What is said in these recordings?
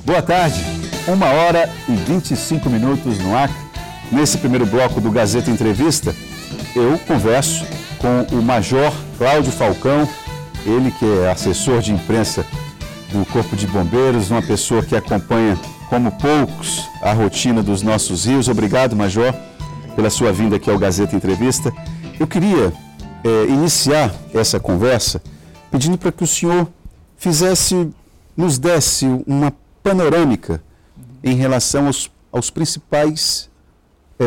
Boa tarde, 1h25 no ar. Nesse primeiro bloco do Gazeta Entrevista, eu converso com o Major Cláudio Falcão, ele que é assessor de imprensa do Corpo de Bombeiros, uma pessoa que acompanha, como poucos, a rotina dos nossos rios. Obrigado, Major, pela sua vinda aqui ao Gazeta Entrevista. Eu queria iniciar essa conversa pedindo para que o senhor nos desse uma panorâmica em relação aos principais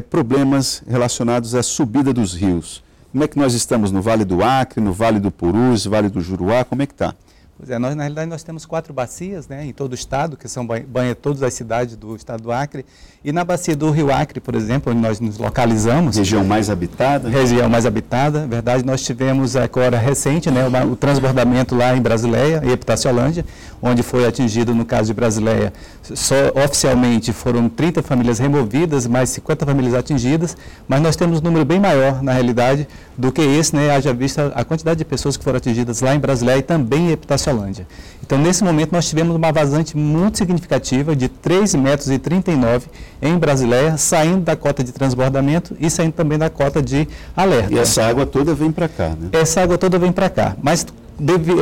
problemas relacionados à subida dos rios. Como é que nós estamos no Vale do Acre, no Vale do Purus, Vale do Juruá, como é que está? Pois é, na realidade nós temos 4 bacias, né, em todo o estado, que banham todas as cidades do estado do Acre. E na bacia do Rio Acre, por exemplo, onde nós nos localizamos... Região mais habitada? Região mais habitada. Na verdade, nós tivemos agora recente, né, o transbordamento lá em Brasileia e Epitaciolândia, onde foi atingido, no caso de Brasileia, só oficialmente foram 30 famílias removidas, mais 50 famílias atingidas, mas nós temos um número bem maior, na realidade, do que esse, né, haja vista a quantidade de pessoas que foram atingidas lá em Brasileia e também em Epitaciolândia. Então, nesse momento, nós tivemos uma vazante muito significativa de 3,39 metros em Brasileia, saindo da cota de transbordamento e saindo também da cota de alerta. E essa água toda vem para cá, né? Essa água toda vem para cá, mas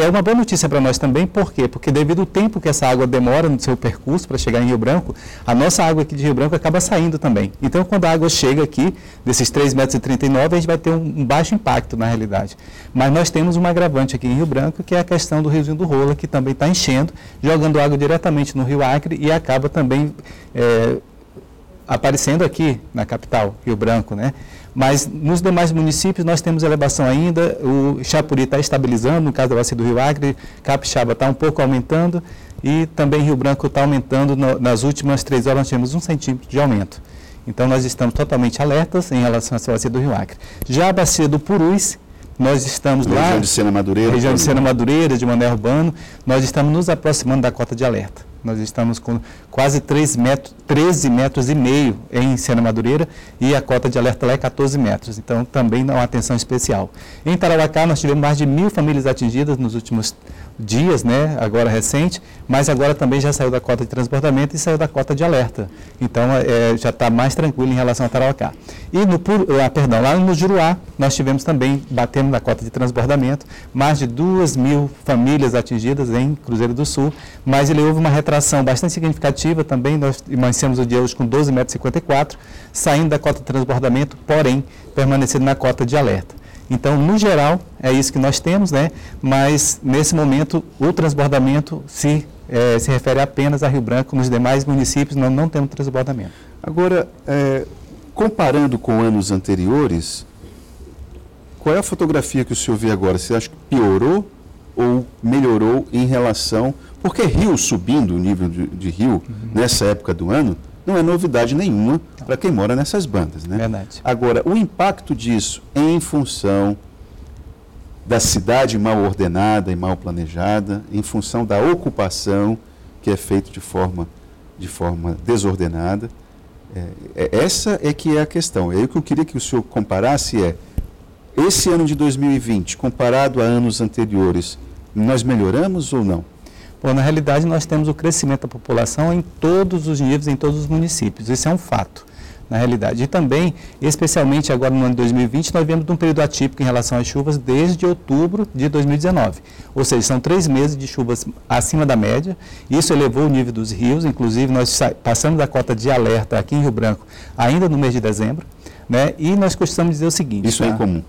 é uma boa notícia para nós também. Por quê? Porque devido ao tempo que essa água demora no seu percurso para chegar em Rio Branco, a nossa água aqui de Rio Branco acaba saindo também. Então, quando a água chega aqui, desses 3,39 metros, a gente vai ter um baixo impacto na realidade. Mas nós temos um agravante aqui em Rio Branco, que é a questão do Riozinho do Rola, que também está enchendo, jogando água diretamente no Rio Acre e acaba também aparecendo aqui na capital, Rio Branco, né? Mas nos demais municípios nós temos elevação ainda, o Chapuri está estabilizando, no caso da bacia do Rio Acre, Capixaba está um pouco aumentando e também Rio Branco está aumentando. Nas últimas 3 horas nós tivemos 1 centímetro de aumento. Então nós estamos totalmente alertas em relação à bacia do Rio Acre. Já a bacia do Purus, nós estamos lá... Região de Sena Madureira. Região de Sena Madureira, de Mané Urbano, nós estamos nos aproximando da cota de alerta. Nós estamos com quase 13,5 metros em Sena Madureira e a cota de alerta lá é 14 metros. Então, também dá uma atenção especial. Em Tarauacá, nós tivemos mais de 1.000 famílias atingidas nos últimos dias, né, agora recente, mas agora também já saiu da cota de transbordamento e saiu da cota de alerta. Então, já está mais tranquilo em relação a Tarauacá. E lá no Juruá, nós tivemos também, batendo na cota de transbordamento, mais de 2.000 famílias atingidas em Cruzeiro do Sul, mas houve uma retração bastante significativa também. Nós amanhecemos o dia hoje com 12,54 metros, saindo da cota de transbordamento, porém, permanecendo na cota de alerta. Então, no geral, é isso que nós temos, né? Mas, nesse momento, o transbordamento se refere apenas a Rio Branco. Nos demais municípios, nós não temos transbordamento. Agora, comparando com anos anteriores, qual é a fotografia que o senhor vê agora? Você acha que piorou ou melhorou em relação... Porque rio subindo, o nível de rio, nessa época do ano, não é novidade nenhuma para quem mora nessas bandas, né? Verdade. Agora, o impacto disso em função da cidade mal ordenada e mal planejada, em função da ocupação que é feita de forma desordenada, essa é que é a questão. É o que eu queria que o senhor comparasse esse ano de 2020, comparado a anos anteriores, nós melhoramos ou não? Bom, na realidade, nós temos o crescimento da população em todos os níveis, em todos os municípios. Isso é um fato, na realidade. E também, especialmente agora no ano de 2020, nós vemos um período atípico em relação às chuvas desde outubro de 2019. Ou seja, são 3 meses de chuvas acima da média. Isso elevou o nível dos rios. Inclusive, nós passamos da cota de alerta aqui em Rio Branco ainda no mês de dezembro, né? E nós costumamos dizer o seguinte... Isso é incomum.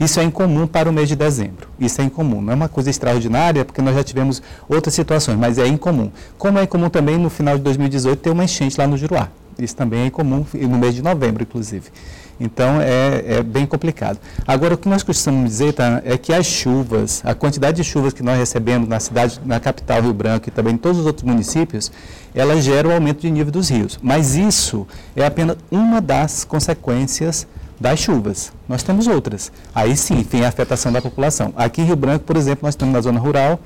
Isso é incomum para o mês de dezembro. Isso é incomum. Não é uma coisa extraordinária, porque nós já tivemos outras situações, mas é incomum. Como é incomum também no final de 2018 ter uma enchente lá no Juruá. Isso também é incomum no mês de novembro, inclusive. Então, é bem complicado. Agora, o que nós costumamos dizer, tá, é que as chuvas, a quantidade de chuvas que nós recebemos na cidade, na capital Rio Branco e também em todos os outros municípios, elas geram o aumento de nível dos rios. Mas isso é apenas uma das consequências das chuvas. Nós temos outras. Aí sim, tem a afetação da população. Aqui em Rio Branco, por exemplo, nós estamos na zona rural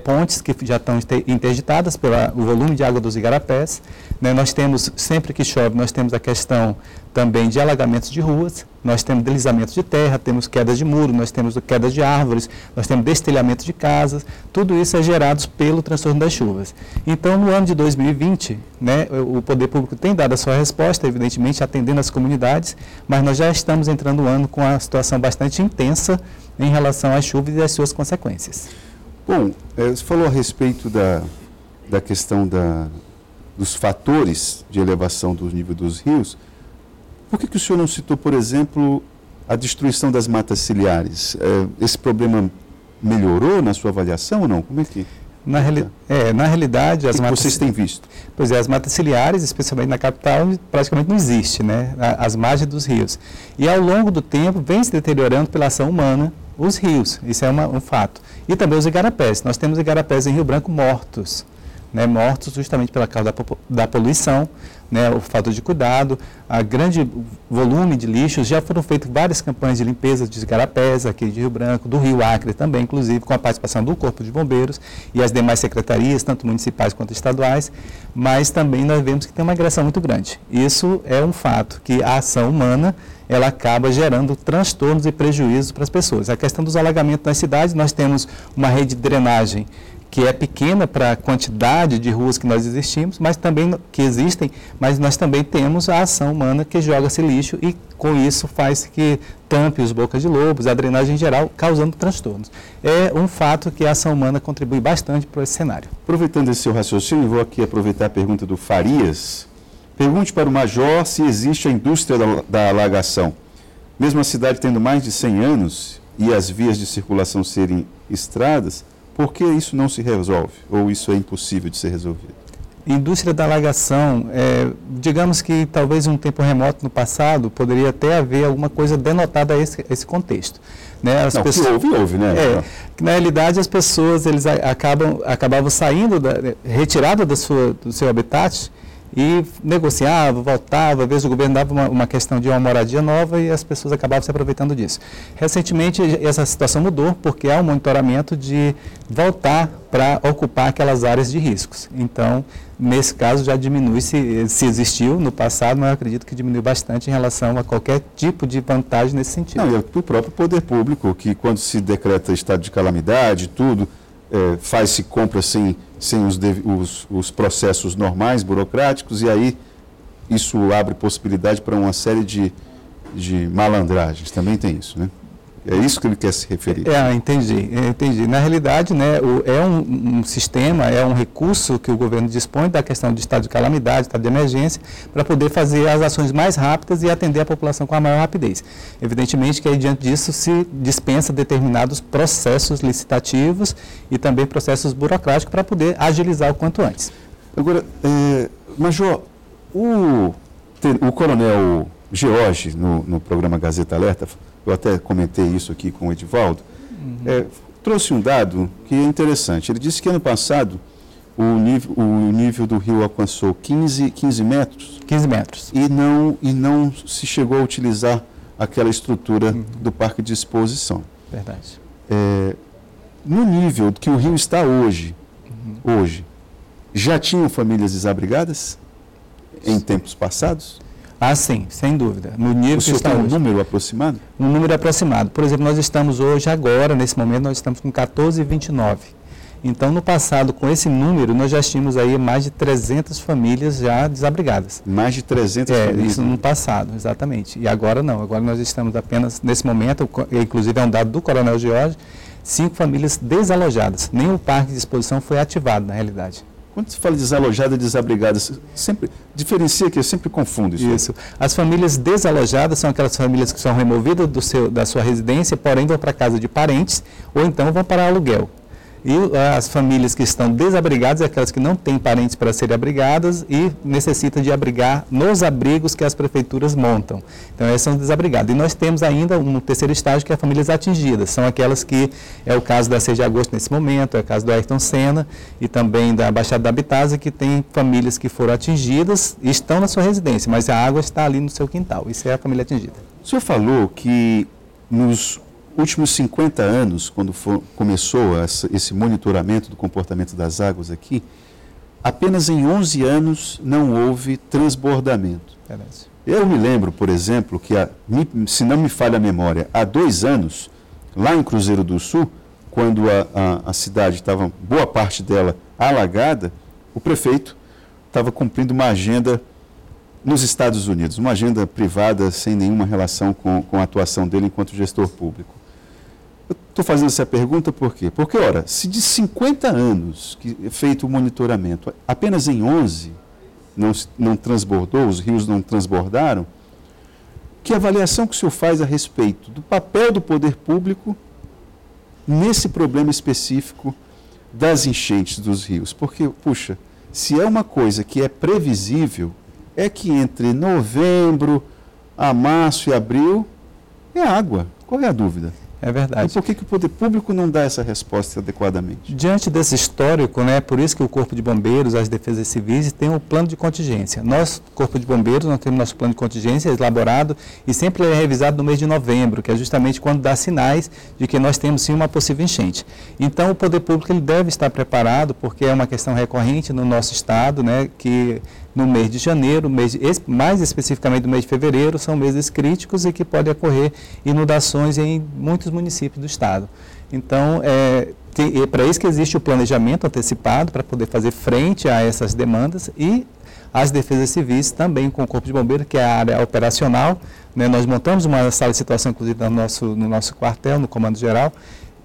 pontes que já estão interditadas pelo volume de água dos igarapés, né? Nós temos, sempre que chove, nós temos a questão também de alagamentos de ruas, nós temos deslizamentos de terra, temos quedas de muro, nós temos quedas de árvores, nós temos destelhamento de casas, tudo isso é gerado pelo transtorno das chuvas. Então, no ano de 2020, né, o poder público tem dado a sua resposta, evidentemente atendendo as comunidades, mas nós já estamos entrando no ano com uma situação bastante intensa em relação às chuvas e às suas consequências. Bom, você falou a respeito da questão dos fatores de elevação do nível dos rios. Por que o senhor não citou, por exemplo, a destruição das matas ciliares? Esse problema melhorou na sua avaliação ou não? Como é que... Na realidade, as matas... vocês têm visto? Pois é, as matas ciliares, especialmente na capital, praticamente não existe, né? As margens dos rios. E ao longo do tempo, vem se deteriorando pela ação humana os rios, isso é um fato. E também os igarapés. Nós temos igarapés em Rio Branco mortos, né? Mortos justamente pela causa da poluição, né? O fator de cuidado, a grande volume de lixos. Já foram feitas várias campanhas de limpeza de igarapés aqui de Rio Branco, do Rio Acre também, inclusive com a participação do Corpo de Bombeiros e as demais secretarias, tanto municipais quanto estaduais, mas também nós vemos que tem uma agressão muito grande. Isso é um fato, que a ação humana ela acaba gerando transtornos e prejuízos para as pessoas. A questão dos alagamentos nas cidades, nós temos uma rede de drenagem que é pequena para a quantidade de ruas que nós existimos, mas também que existem, mas nós também temos a ação humana que joga-se lixo e com isso faz que tampe os bocas de lobos, a drenagem em geral, causando transtornos. É um fato que a ação humana contribui bastante para esse cenário. Aproveitando esse seu raciocínio, vou aqui aproveitar a pergunta do Farias. Pergunte para o Major se existe a indústria da alagação. Mesmo a cidade tendo mais de 100 anos e as vias de circulação serem estradas, por que isso não se resolve? Ou isso é impossível de ser resolvido? Indústria da alagação, digamos que talvez um tempo remoto no passado, poderia até haver alguma coisa denotada a esse contexto. Né? As pessoas, que houve, né? Na realidade, as pessoas eles acabavam saindo, retirada do seu habitat, e negociava, voltava, às vezes o governo dava uma questão de uma moradia nova e as pessoas acabavam se aproveitando disso. Recentemente, essa situação mudou porque há um monitoramento de voltar para ocupar aquelas áreas de riscos. Então, nesse caso, já diminui, se existiu no passado, mas eu acredito que diminui bastante em relação a qualquer tipo de vantagem nesse sentido. Não, e o próprio poder público, que quando se decreta estado de calamidade, tudo... faz-se compra sem os processos normais, burocráticos, e aí isso abre possibilidade para uma série de malandragens. Também tem isso, né? É isso que ele quer se referir. Entendi. Na realidade, né, é um sistema, é um recurso que o governo dispõe da questão de estado de calamidade, estado de emergência, para poder fazer as ações mais rápidas e atender a população com a maior rapidez. Evidentemente que aí, diante disso, se dispensa determinados processos licitativos e também processos burocráticos para poder agilizar o quanto antes. Agora, Major, o coronel George, no programa Gazeta Alerta, eu até comentei isso aqui com o Edivaldo, trouxe um dado que é interessante. Ele disse que ano passado o nível do rio alcançou 15 metros. 15 metros. E não se chegou a utilizar aquela estrutura do parque de exposição. Verdade. No nível que o rio está hoje, já tinham famílias desabrigadas em tempos passados? Ah, sim, sem dúvida. No nível o senhor tem um número aproximado? Um número aproximado. Por exemplo, nós estamos hoje, agora, nesse momento, nós estamos com 14,29. Então, no passado, com esse número, nós já tínhamos aí mais de 300 famílias já desabrigadas. Mais de 300 famílias? Isso no passado, exatamente. E agora não. Agora nós estamos apenas, nesse momento, inclusive é um dado do Coronel George, 5 famílias desalojadas. Nem o parque de exposição foi ativado, na realidade. Quando se fala desalojada e desabrigada, sempre diferencia que eu sempre confundo isso. Isso. As famílias desalojadas são aquelas famílias que são removidas da sua residência, porém vão para a casa de parentes ou então vão para aluguel. E as famílias que estão desabrigadas, aquelas que não têm parentes para serem abrigadas e necessitam de abrigar nos abrigos que as prefeituras montam. Então, essas são desabrigadas. E nós temos ainda um terceiro estágio, que é famílias atingidas. São aquelas que, é o caso da 6 de agosto nesse momento, é o caso do Ayrton Senna e também da Baixada da Abitasa, que tem famílias que foram atingidas e estão na sua residência, mas a água está ali no seu quintal. Isso é a família atingida. O senhor falou que nos últimos 50 anos, quando começou esse monitoramento do comportamento das águas aqui, apenas em 11 anos não houve transbordamento. Eu me lembro, por exemplo, que, se não me falha a memória, há 2 anos, lá em Cruzeiro do Sul, quando a cidade estava, boa parte dela, alagada, o prefeito estava cumprindo uma agenda nos Estados Unidos, uma agenda privada sem nenhuma relação com a atuação dele enquanto gestor público. Eu estou fazendo essa pergunta por quê? Porque, ora, se de 50 anos que é feito o monitoramento, apenas em 11 não transbordou, os rios não transbordaram, que avaliação que o senhor faz a respeito do papel do poder público nesse problema específico das enchentes dos rios? Porque, puxa, se é uma coisa que é previsível, é que entre novembro a março e abril é água. Qual é a dúvida? É verdade. E por que o poder público não dá essa resposta adequadamente? Diante desse histórico, né, por isso que o Corpo de Bombeiros, as Defesas Civis, tem um plano de contingência. Nós, Corpo de Bombeiros, nós temos nosso plano de contingência elaborado e sempre é revisado no mês de novembro, que é justamente quando dá sinais de que nós temos sim uma possível enchente. Então, o poder público ele deve estar preparado, porque é uma questão recorrente no nosso estado, né, que no mês de janeiro, mais especificamente no mês de fevereiro, são meses críticos e que podem ocorrer inundações em muitos municípios do estado. Então, é para isso que existe o planejamento antecipado, para poder fazer frente a essas demandas, e as defesas civis também com o Corpo de Bombeiros, que é a área operacional, né? Nós montamos uma sala de situação, inclusive, no nosso quartel, no Comando Geral,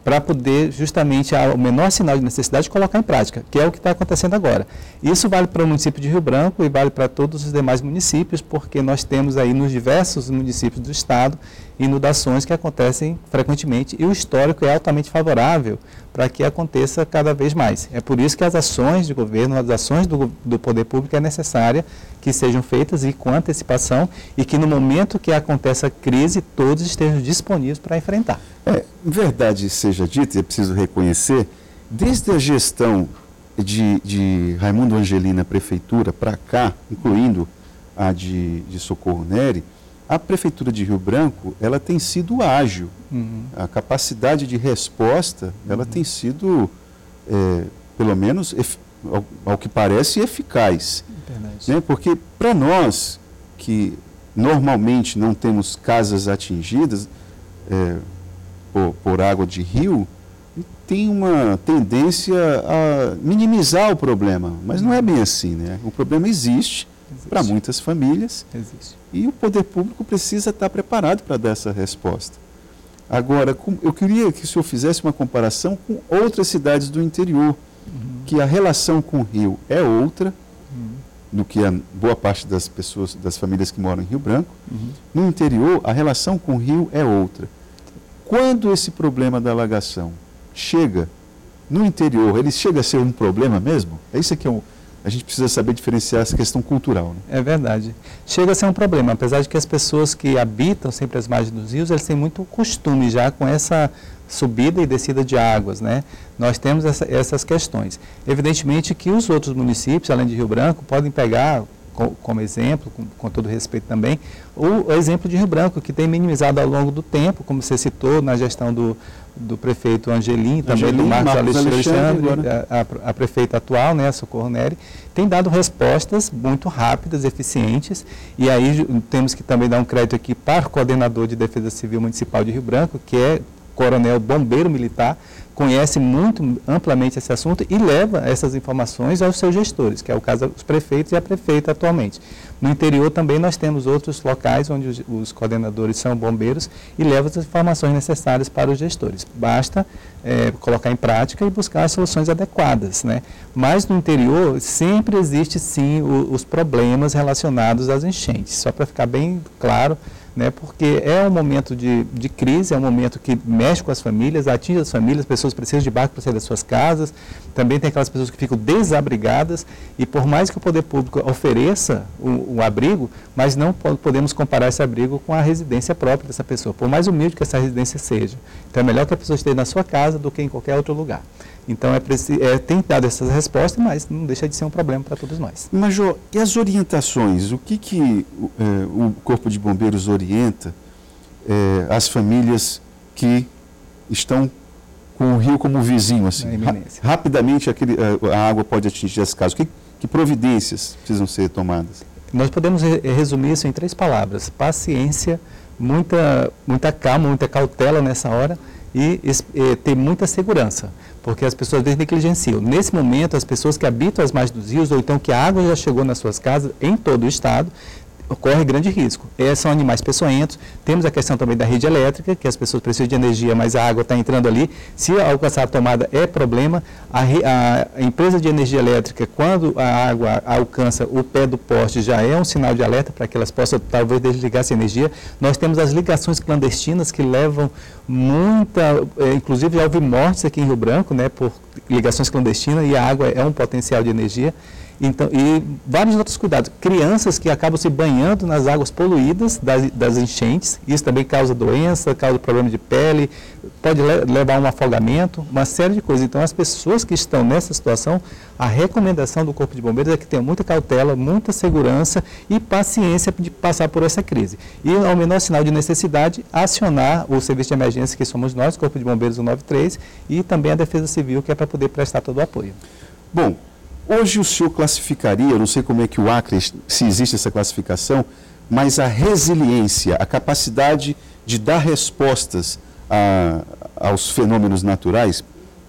para poder, justamente, ao menor sinal de necessidade, colocar em prática, que é o que está acontecendo agora. Isso vale para o município de Rio Branco e vale para todos os demais municípios, porque nós temos aí nos diversos municípios do estado inundações que acontecem frequentemente e o histórico é altamente favorável para que aconteça cada vez mais. É por isso que as ações de governo, as ações do poder público é necessária que sejam feitas e com antecipação e que no momento que acontece a crise todos estejam disponíveis para enfrentar. Verdade seja dita, é preciso reconhecer, desde a gestão de Raimundo Angelini, prefeitura, para cá, incluindo a de Socorro Neri, a Prefeitura de Rio Branco, ela tem sido ágil. A capacidade de resposta, ela tem sido, pelo menos, ao que parece, eficaz. Né? Porque para nós, que normalmente não temos casas atingidas por água de rio, tem uma tendência a minimizar o problema, mas não é bem assim, né? O problema existe para muitas famílias e o poder público precisa estar preparado para dar essa resposta. Agora, eu queria que o senhor fizesse uma comparação com outras cidades do interior, que a relação com o rio é outra do que a boa parte das pessoas, das famílias que moram em Rio Branco. No interior, a relação com o rio é outra. Quando esse problema da alagação chega no interior, ele chega a ser um problema mesmo? É isso que a gente precisa saber diferenciar essa questão cultural. Né? É verdade. Chega a ser um problema, apesar de que as pessoas que habitam sempre as margens dos rios, eles têm muito costume já com essa subida e descida de águas, né? Nós temos essas questões. Evidentemente que os outros municípios, além de Rio Branco, podem pegar como exemplo, com todo respeito também, o exemplo de Rio Branco, que tem minimizado ao longo do tempo, como você citou, na gestão do prefeito Angelini, também do Marcos Alexandre, a prefeita atual, né, a Socorro Neri, tem dado respostas muito rápidas, eficientes, e aí temos que também dar um crédito aqui para o coordenador de Defesa Civil Municipal de Rio Branco, que é coronel bombeiro militar, conhece muito amplamente esse assunto e leva essas informações aos seus gestores, que é o caso dos prefeitos e a prefeita atualmente. No interior também nós temos outros locais onde os coordenadores são bombeiros e levam as informações necessárias para os gestores. Basta colocar em prática e buscar as soluções adequadas, né? Mas no interior sempre existe sim os problemas relacionados às enchentes, só para ficar bem claro, né, porque é um momento de crise, é um momento que mexe com as famílias, atinge as famílias, as pessoas precisam de barco para sair das suas casas, também tem aquelas pessoas que ficam desabrigadas e por mais que o poder público ofereça o abrigo, mas não podemos comparar esse abrigo com a residência própria dessa pessoa, por mais humilde que essa residência seja. Então é melhor que a pessoa esteja na sua casa do que em qualquer outro lugar. Então tem dado essas respostas, mas não deixa de ser um problema para todos nós. Major, e as orientações? O que o Corpo de Bombeiros orienta as famílias que estão com o rio como vizinho, assim. Rapidamente a água pode atingir esse caso. Que providências precisam ser tomadas? Nós podemos resumir isso em 3 palavras: paciência, muita calma, muita cautela nessa hora e ter muita segurança, porque as pessoas às vezes negligenciam. Nesse momento, as pessoas que habitam as margens dos rios, ou então que a água já chegou nas suas casas, em todo o estado, corre grande risco. São animais peçonhentos. Temos a questão também da rede elétrica, que as pessoas precisam de energia, mas a água está entrando ali. Se alcançar a tomada é problema. A empresa de energia elétrica, quando a água alcança o pé do poste, já é um sinal de alerta para que elas possam talvez desligar essa energia. Nós temos as ligações clandestinas que levam inclusive já houve mortes aqui em Rio Branco, né, por ligações clandestinas, e a água é um potencial de energia. Então, e vários outros cuidados. Crianças que acabam se banhando nas águas poluídas das enchentes, isso também causa doença, causa problema de pele, pode levar a um afogamento, uma série de coisas. Então, as pessoas que estão nessa situação, a recomendação do Corpo de Bombeiros é que tenham muita cautela, muita segurança e paciência de passar por essa crise. E, ao menor sinal de necessidade, acionar o serviço de emergência, que somos nós, Corpo de Bombeiros 193, e também a Defesa Civil, que é para poder prestar todo o apoio. Bom, hoje o senhor classificaria, eu não sei como é que o Acre, se existe essa classificação, mas a resiliência, a capacidade de dar respostas aos fenômenos naturais,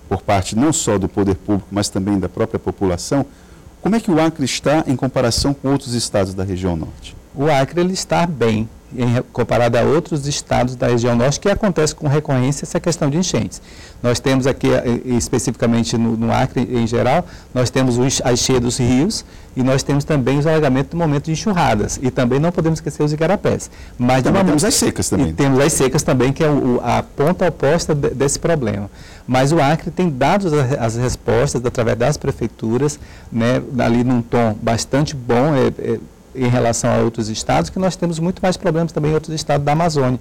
por parte não só do poder público, mas também da própria população, como é que o Acre está em comparação com outros estados da região norte? O Acre ele está bem, comparado a outros estados da região norte, que acontece com recorrência essa questão de enchentes. Nós temos aqui, especificamente no Acre em geral, nós temos a enchente dos rios e nós temos também os alagamentos no momento de enxurradas. E também não podemos esquecer os igarapés. Mas também temos as secas também. E temos as secas também, que é a ponta oposta desse problema. Mas o Acre tem dado as respostas através das prefeituras, né, ali num tom bastante bom, em relação a outros estados, que nós temos muito mais problemas também em outros estados da Amazônia,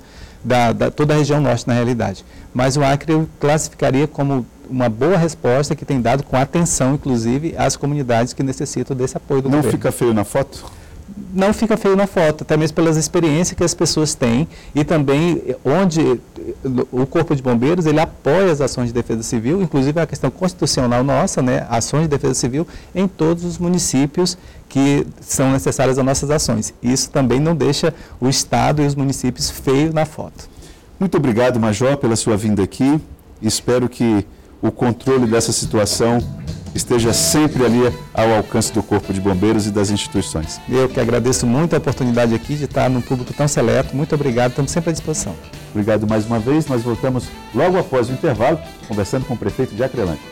toda a região norte na realidade. Mas o Acre eu classificaria como uma boa resposta que tem dado com atenção, inclusive, às comunidades que necessitam desse apoio do governo. Não fica feio na foto? Não fica feio na foto, até mesmo pelas experiências que as pessoas têm e também onde o Corpo de Bombeiros ele apoia as ações de defesa civil, inclusive a questão constitucional nossa, né, ações de defesa civil em todos os municípios que são necessárias as nossas ações. Isso também não deixa o Estado e os municípios feios na foto. Muito obrigado, Major, pela sua vinda aqui. Espero que o controle dessa situação esteja sempre ali ao alcance do Corpo de Bombeiros e das instituições. Eu que agradeço muito a oportunidade aqui de estar num público tão seleto. Muito obrigado, estamos sempre à disposição. Obrigado mais uma vez. Nós voltamos logo após o intervalo, conversando com o prefeito de Acrelândia.